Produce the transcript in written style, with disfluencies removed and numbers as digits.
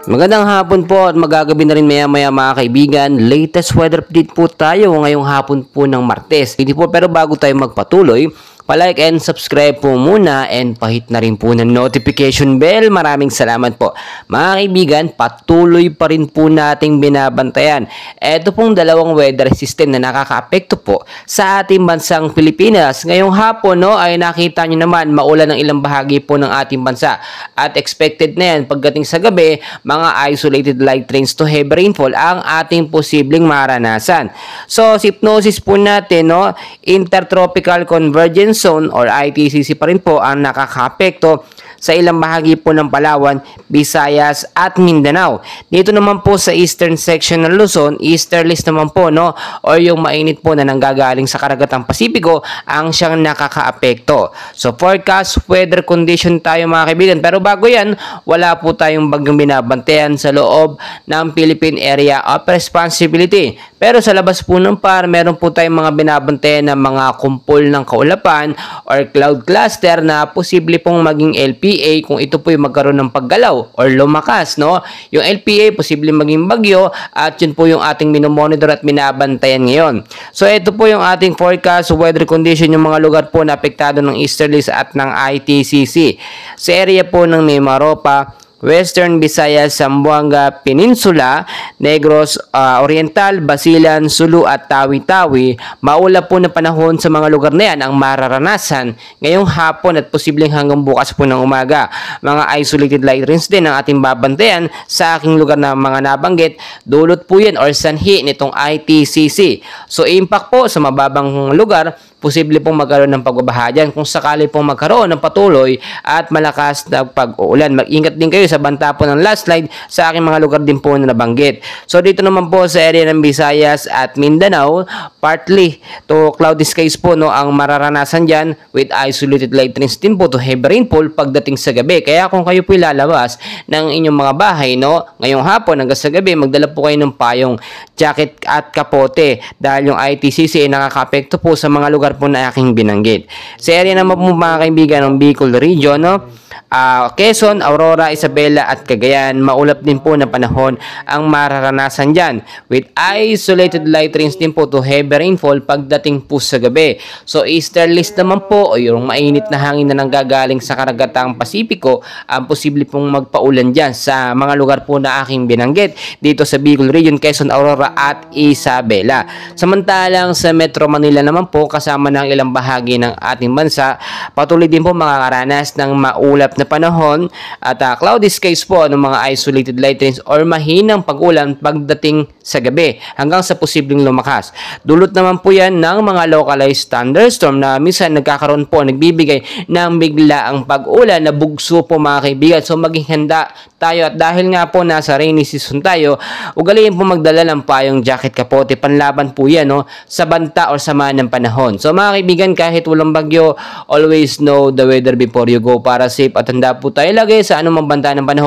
Magandang hapon po at magagabi na rin maya-maya mga kaibigan. Latest weather update po tayo ngayong hapon po ng Martes. Hindi po, pero bago tayo magpatuloy, palike and subscribe po muna and pahit na rin po ng notification bell. Maraming salamat po. Mga kaibigan, patuloy pa rin po nating binabantayan. Ito pong dalawang weather system na nakakaapekto po sa ating bansang Pilipinas. Ngayong hapon ay nakita nyo naman maulan ng ilang bahagi po ng ating bansa. At expected na yan pagdating sa gabi, mga isolated light rains to heavy rainfall ang ating posibleng maranasan. So, hypnosis po natin, intertropical convergence zone or ITCC pa rin po ang nakakaapekto sa ilang bahagi po ng Palawan, Visayas at Mindanao. Dito naman po sa eastern section ng Luzon, easterlies naman po or yung mainit po na nanggagaling sa karagatang Pasipiko ang siyang nakakaapekto. So forecast weather condition tayo mga kaibigan, pero bago yan, wala po tayong bagyong binabantayan sa loob ng Philippine Area of Responsibility. Pero sa labas po ng PAR, meron po tayong mga binabantayan ng mga kumpol ng kaulapan or cloud cluster na posible pong maging LPA kung ito po yung magkaroon ng paggalaw or lumakas, Yung LPA, posible maging bagyo at yun po yung ating minomonitor at binabantayan ngayon. So, ito po yung ating forecast weather condition, yung mga lugar po na apektado ng easterlies at ng ITCC. Sa area po ng Mimaropa, Western Visayas, Zamboanga Peninsula, Negros Oriental, Basilan, Sulu at Tawi-Tawi, maulap po na panahon sa mga lugar na yan ang mararanasan ngayong hapon at posibleng hanggang bukas po ng umaga. Mga isolated light rains din ang ating babantayan sa aking lugar na mga nabanggit. Dulot po yan or sanhi nitong ITCC. So impact po sa mababang lugar, posible pong magkaroon ng pagbabaha dyan kung sakali pong magkaroon ng patuloy at malakas na pag-uulan. Mag-ingat din kayo sa banta po ng last slide sa aking mga lugar din po na nabanggit. So dito naman po sa area ng Visayas at Mindanao, partly to cloudy skies po ang mararanasan dyan with isolated light rains din po to heavy rainfall pagdating sa gabi. Kaya kung kayo po lalabas ng inyong mga bahay ngayong hapon hanggang sa gabi, magdala po kayo ng payong, jacket at kapote dahil yung ITCC ay nakakaapekto po sa mga lugar po na aking binanggit. Sa area naman po mga kaibigan ng Bicol Region, Quezon, Aurora, Isabela at Cagayan, maulap din po na panahon ang mararanasan dyan with isolated light rains din po to heavy rainfall pagdating po sa gabi. So easterlies naman po o yung mainit na hangin na nanggagaling sa karagatang Pasipiko ang posible pong magpaulan dyan sa mga lugar po na aking binanggit dito sa Bicol Region, Quezon, Aurora at Isabela. Samantalang sa Metro Manila naman po, kasama ng ilang bahagi ng ating bansa, patuloy din po makakaranas ng maulap na panahon at cloudy skies po ng mga isolated light rains or mahinang pag-ulan pagdating sa gabi hanggang sa posibleng lumakas. Dulot naman po yan ng mga localized thunderstorm na minsan nagbibigay ng biglaang pag-ulan na bugso po mga kaibigan. So maging handa tayo at dahil nga po nasa rainy season tayo, ugaliin po magdala ng payong, jacket, kapote, panlaban po yan sa banta or sama ng panahon. So mga kaibigan, kahit walang bagyo, always know the weather before you go para safe at handa po tayo lagi sa anumang banta ng panahon.